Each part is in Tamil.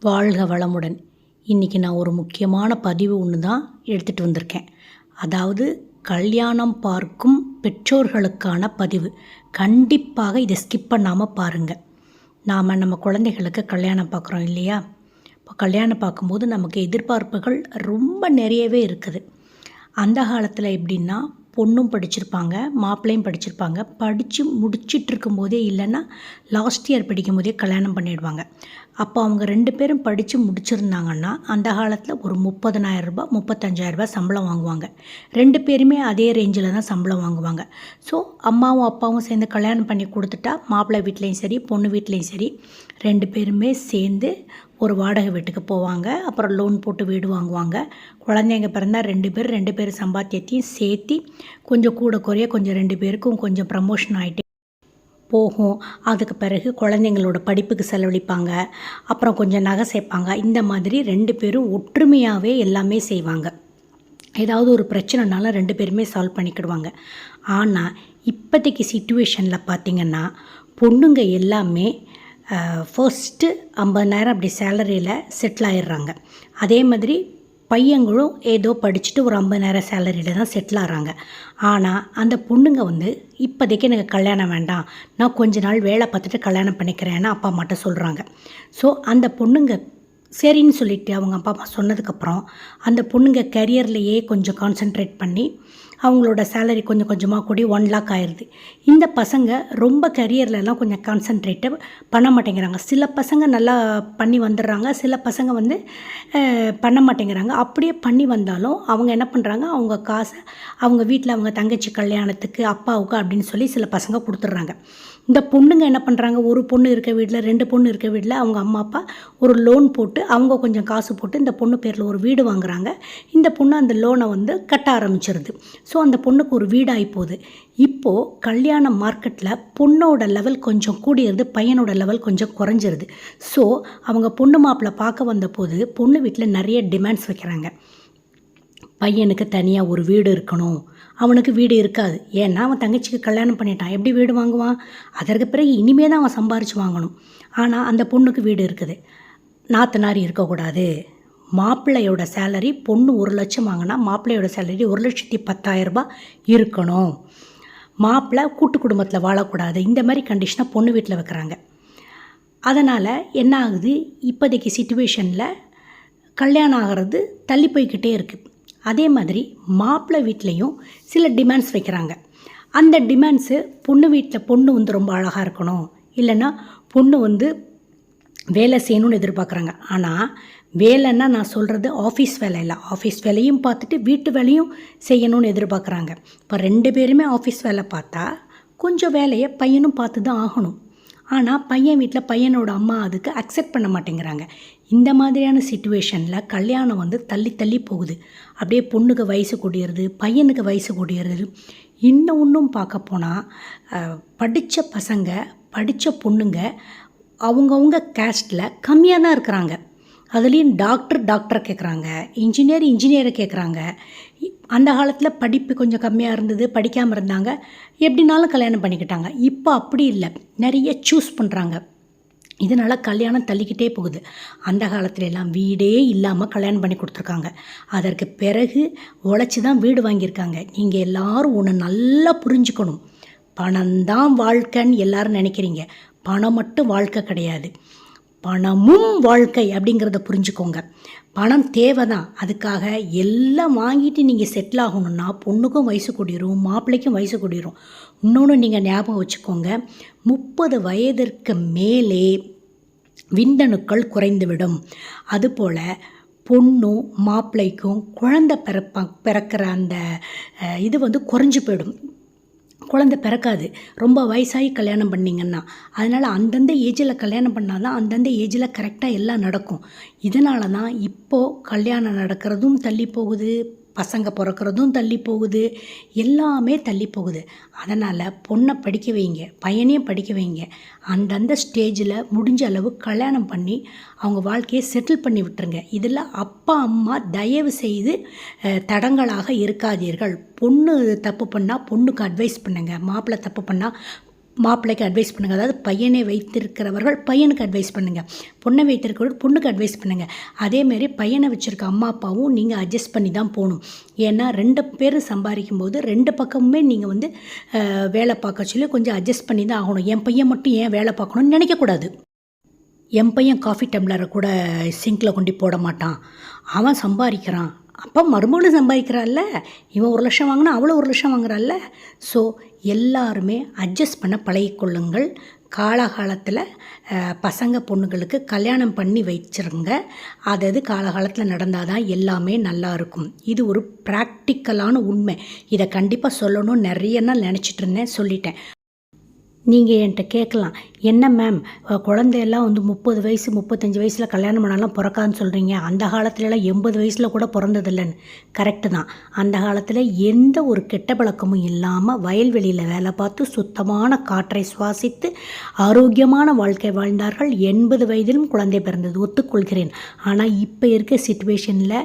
வாழ்க வளமுடன். இன்றைக்கி நான் ஒரு முக்கியமான பதிவு ஒன்று தான் எடுத்துகிட்டு வந்திருக்கேன். அதாவது கல்யாணம் பார்க்கும் பெற்றோர்களுக்கான பதிவு. கண்டிப்பாக இதை ஸ்கிப் பண்ணாமல் பாருங்கள். நம்ம குழந்தைகளுக்கு கல்யாணம் பார்க்குறோம் இல்லையா? இப்போ கல்யாணம் பார்க்கும்போது நமக்கு எதிர்பார்ப்புகள் ரொம்ப நிறையவே இருக்குது. அந்த காலத்தில் எப்படின்னா, பொண்ணும் படிச்சிருப்பாங்க, மாப்பிள்ளையும் படிச்சிருப்பாங்க. படித்து முடிச்சிட்டு இருக்கும்போதே இல்லைன்னா லாஸ்ட் இயர் படிக்கும் போதே கல்யாணம் பண்ணிடுவாங்க. அப்போ அவங்க 2 பேரும் படித்து முடிச்சிருந்தாங்கன்னா அந்த காலத்தில் ஒரு 30,000 ரூபாய் 35,000 சம்பளம் வாங்குவாங்க. 2 பேருமே அதே ரேஞ்சில் தான் சம்பளம் வாங்குவாங்க. ஸோ அம்மாவும் அப்பாவும் சேர்ந்து கல்யாணம் பண்ணி கொடுத்துட்டா மாப்பிள்ளை வீட்லேயும் சரி பொண்ணு வீட்லேயும் சரி 2 பேருமே சேர்ந்து ஒரு வாடகை வீட்டுக்கு போவாங்க. அப்புறம் லோன் போட்டு வீடு வாங்குவாங்க. குழந்தைங்க பிறந்தால் 2 பேர் சம்பாத்தியத்தையும் சேர்த்தி கொஞ்சம் கூட குறைய கொஞ்சம் 2 பேருக்கும் கொஞ்சம் ப்ரமோஷன் ஆகிட்டே போகும். அதுக்கு பிறகு குழந்தைங்களோட படிப்புக்கு செலவழிப்பாங்க. அப்புறம் கொஞ்சம் நகை சேர்ப்பாங்க. இந்த மாதிரி 2 பேரும் ஒற்றுமையாகவே எல்லாமே செய்வாங்க. ஏதாவது ஒரு பிரச்சனைனாலும் 2 பேருமே சால்வ் பண்ணிக்கிடுவாங்க. ஆனால் இப்போதைக்கு சிச்சுவேஷனில் பார்த்திங்கன்னா பொண்ணுங்க எல்லாமே ஃபர்ஸ்ட்டு 50,000 அப்படி சேலரியில் செட்டில் ஆகிடுறாங்க. அதே மாதிரி பையங்களும் ஏதோ படிச்சுட்டு ஒரு 50,000 சேலரியில் தான் செட்டில் ஆகிறாங்க. ஆனால் அந்த பொண்ணுங்க இப்போதைக்கு எனக்கு கல்யாணம் வேண்டாம், நான் கொஞ்ச நாள் வேலை பார்த்துட்டு கல்யாணம் பண்ணிக்கிறேன்னு அப்பா அம்மாட்ட சொல்கிறாங்க. ஸோ அந்த பொண்ணுங்க சரின்னு சொல்லிவிட்டு அவங்க அப்பா அம்மா சொன்னதுக்கப்புறம் அந்த பொண்ணுங்க கரியர்லேயே கொஞ்சம் கான்சென்ட்ரேட் பண்ணி அவங்களோட சேலரி கொஞ்சம் கொஞ்சமாக கூடி 1 lakh ஆயிடுது. இந்த பசங்க ரொம்ப கரியர்லலாம் கொஞ்சம் கான்சென்ட்ரேட்டு பண்ண மாட்டேங்கிறாங்க. சில பசங்க நல்லா பண்ணி வந்துடுறாங்க, சில பசங்க பண்ண மாட்டேங்கிறாங்க. அப்படியே பண்ணி வந்தாலும் அவங்க என்ன பண்ணுறாங்க, அவங்க காசை அவங்க வீட்டில் அவங்க தங்கச்சி கல்யாணத்துக்கு அப்பாவுக்கு அப்படின்னு சொல்லி சில பசங்க கொடுத்துட்றாங்க. இந்த பொண்ணுங்க என்ன பண்ணுறாங்க, ஒரு பொண்ணு இருக்க வீட்டில் 2 பொண்ணு இருக்க வீட்டில் அவங்க அம்மா அப்பா ஒரு லோன் போட்டு அவங்க கொஞ்சம் காசு போட்டு இந்த பொண்ணு பேரில் ஒரு வீடு வாங்குறாங்க. இந்த பொண்ணு அந்த லோனை கட்ட ஆரம்பிச்சிருது. ஸோ அந்த பொண்ணுக்கு ஒரு வீடாகி போகுது. இப்போது கல்யாண மார்க்கெட்டில் பொண்ணோட லெவல் கொஞ்சம் கூடியிருது, பையனோட லெவல் கொஞ்சம் குறைஞ்சிருது. ஸோ அவங்க பொண்ணு மாப்பிள்ளை பார்க்க வந்தபோது பொண்ணு வீட்டில் நிறைய டிமாண்ட்ஸ் வைக்கிறாங்க. பையனுக்கு தனியாக ஒரு வீடு இருக்கணும். அவனுக்கு வீடு இருக்காது. ஏன்னா அவன் தங்கச்சிக்கு கல்யாணம் பண்ணிட்டான், எப்படி வீடு வாங்குவான்? அதற்கு பிறகு இனிமே தான் அவன் சம்பாரித்து வாங்கணும். ஆனால் அந்த பொண்ணுக்கு வீடு இருக்குது. நாத்தனார் இருக்கக்கூடாது. மாப்பிள்ளையோட சேலரி பொண்ணு 1 லட்சம் வாங்கினா மாப்பிள்ளையோட சேலரி 1,10,000 ரூபாய் இருக்கணும். மாப்பிள்ளை கூட்டு குடும்பத்தில் வாழக்கூடாது. இந்த மாதிரி கண்டிஷனை பொண்ணு வீட்டில் வைக்கிறாங்க. அதனால் என்ன ஆகுது, இப்போதைக்கு சிச்சுவேஷனில் கல்யாணம் ஆகிறது தள்ளி போய்கிட்டே இருக்குது. அதே மாதிரி மாப்பிள்ளை வீட்லேயும் சில டிமாண்ட்ஸ் வைக்கிறாங்க. அந்த டிமாண்ட்ஸு பொண்ணு வீட்டில் பொண்ணு ரொம்ப அழகாக இருக்கணும், இல்லைன்னா பொண்ணு வேலை செய்யணும்னு எதிர்பார்க்குறாங்க. ஆனால் வேலைன்னா நான் சொல்கிறது ஆஃபீஸ் வேலை இல்லை. ஆஃபீஸ் வேலையும் பார்த்துட்டு வீட்டு வேலையும் செய்யணும்னு எதிர்பார்க்குறாங்க. இப்போ 2 பேருமே ஆஃபீஸ் வேலை பார்த்தா கொஞ்சம் வேலையை பையனும் பார்த்து தான் ஆகணும். ஆனால் பையன் வீட்டில் பையனோட அம்மா அதுக்கு அக்செப்ட் பண்ண மாட்டேங்கிறாங்க. இந்த மாதிரியான சிச்சுவேஷனில் கல்யாணம் தள்ளி தள்ளி போகுது. அப்படியே பொண்ணுக்கு வயசு கூடியிருது, பையனுக்கு வயசு கூடியிருது. இன்னும் பார்க்க போனால் படித்த பசங்க படித்த பொண்ணுங்க அவங்கவுங்க கேஸ்ட்டில் கம்மியாக தான் இருக்கிறாங்க. அதுலேயும் டாக்டரை கேட்குறாங்க, இன்ஜினியரை கேட்குறாங்க. அந்த காலத்தில் படிப்பு கொஞ்சம் கம்மியாக இருந்தது, படிக்காமல் இருந்தாங்க, எப்படினாலும் கல்யாணம் பண்ணிக்கிட்டாங்க. இப்போ அப்படி இல்லை, நிறைய சூஸ் பண்ணுறாங்க. இதனால் கல்யாணம் தள்ளிக்கிட்டே போகுது. அந்த காலத்துல எல்லாம் வீடே இல்லாமல் கல்யாணம் பண்ணி கொடுத்துருக்காங்க. அதற்கு பிறகு உழைச்சி தான் வீடு வாங்கியிருக்காங்க. நீங்கள் எல்லோரும் ஒன்று நல்லா புரிஞ்சுக்கணும். பணம்தான் வாழ்க்கைன்னு எல்லோரும் நினைக்கிறீங்க. பணம் மட்டும் வாழ்க்கை கிடையாது, பணமும் வாழ்க்கை அப்படிங்கிறத புரிஞ்சுக்கோங்க. பணம் தேவை தான். அதுக்காக எல்லாம் வாங்கிட்டு நீங்கள் செட்டில் ஆகணுன்னா பொண்ணுக்கும் வயசு கூடிரும், மாப்பிள்ளைக்கும் வயசு கூடிரும். இன்னொன்று நீங்கள் ஞாபகம் வச்சுக்கோங்க, 30 வயதிற்கு மேலே விந்தணுக்கள் குறைந்துவிடும். அதுபோல் பொண்ணும் மாப்பிள்ளைக்கும் குழந்தை பிறக்கிற அந்த இது குறைஞ்சி போயிடும். குழந்தை பிறக்காது ரொம்ப வயசாகி கல்யாணம் பண்ணிங்கன்னா. அதனால் அந்தந்த ஏஜில் கல்யாணம் பண்ணால் தான் அந்தந்த ஏஜில் கரெக்டாக எல்லாம் நடக்கும். இதனால தான் இப்போது கல்யாணம் நடக்கிறதும் தள்ளி போகுது, பசங்க பிறக்கிறதும் தள்ளி போகுது, எல்லாமே தள்ளி போகுது. அதனால் பொண்ணை படிக்க வைங்க, பையனையும் படிக்க வைங்க. அந்தந்த ஸ்டேஜில் முடிஞ்ச அளவு கல்யாணம் பண்ணி அவங்க வாழ்க்கையை செட்டில் பண்ணி விட்டுருங்க. இதில் அப்பா அம்மா தயவு செய்து தடங்களாக இருக்காதீர்கள். பொண்ணு தப்பு பண்ணால் பொண்ணுக்கு அட்வைஸ் பண்ணுங்கள், மாப்பிள்ளை தப்பு பண்ணால் மாப்பிள்ளைக்கு அட்வைஸ் பண்ணுங்கள். அதாவது பையனை வைத்திருக்கிறவர்கள் பையனுக்கு அட்வைஸ் பண்ணுங்கள், பொண்ணை வைத்திருக்கிறவர்கள் பொண்ணுக்கு அட்வைஸ் பண்ணுங்கள். அதேமாரி பையனை வச்சுருக்க அம்மா அப்பாவும் நீங்கள் அட்ஜஸ்ட் பண்ணி தான் போகணும். ஏன்னா 2 பேரும் சம்பாதிக்கும் போது 2 பக்கமுமே நீங்கள் வந்து வேலை பார்க்க சொல்லி கொஞ்சம் அட்ஜஸ்ட் பண்ணி தான் ஆகணும். என் பையன் மட்டும் ஏன் வேலை பார்க்கணும்னு நினைக்கக்கூடாது. என் பையன் காஃபி டம்ளரை கூட சிங்கில் கொண்டு போட மாட்டான், அவன் சம்பாதிக்கிறான், அப்போ மருமகளும் சம்பாதிக்கிறாள்ல, இவன் 1 லட்சம் வாங்கினா அவளும் 1 லட்சம் வாங்குறாள்ல. ஸோ எல்லாருமே அட்ஜஸ்ட் பண்ண பழகிக்கொள்ளுங்கள். காலகாலத்தில் பசங்க பொண்ணுங்களுக்கு கல்யாணம் பண்ணி வச்சிருங்க. அது காலகாலத்தில் நடந்தால் தான் எல்லாமே நல்லா இருக்கும். இது ஒரு ப்ராக்டிக்கலான உண்மை. இதை கண்டிப்பாக சொல்லணும்னு நிறைய நாள் நினச்சிட்டு இருந்தேன், சொல்லிட்டேன். நீங்கள் என்கிட்ட கேட்கலாம், என்ன மேம் குழந்தையெல்லாம் வந்து 30 வயசு 35 வயசில் கல்யாணம் பண்ணாலும் பிறக்காதுன்னு சொல்கிறீங்க, அந்த காலத்துலலாம் 80 வயசில் கூட பிறந்ததில்லைன்னு. கரெக்டு தான். அந்த காலத்தில் எந்த ஒரு கெட்ட பழக்கமும் இல்லாமல் வயல்வெளியில் வேலை பார்த்து சுத்தமான காற்றை சுவாசித்து ஆரோக்கியமான வாழ்க்கை வாழ்ந்தார்கள். 80 வயதிலும் குழந்தை பிறந்தது, ஒத்துக்கொள்கிறேன். ஆனால் இப்போ இருக்க சிச்சுவேஷனில்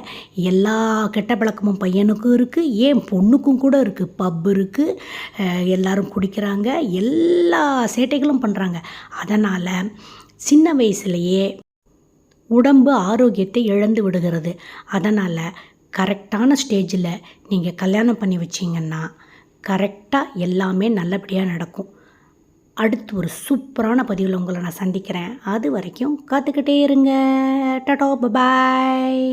எல்லா கெட்ட பழக்கமும் பையனுக்கும் இருக்குது, ஏன் பொண்ணுக்கும் கூட இருக்குது. பப் இருக்குது, எல்லோரும் குடிக்கிறாங்க, எல்லா சேட்டைகளும் பண்ணுறாங்க. அதனால் சின்ன வயசுலேயே உடம்பு ஆரோக்கியத்தை இழந்து விடுகிறது. அதனால் கரெக்டான ஸ்டேஜில் நீங்கள் கல்யாணம் பண்ணி வச்சிங்கன்னா கரெக்டாக எல்லாமே நல்லபடியாக நடக்கும். அடுத்து ஒரு சூப்பரான பதிவில் உங்களை நான் சந்திக்கிறேன். அது வரைக்கும் காத்துக்கிட்டே இருங்க. டாடா, பாய்.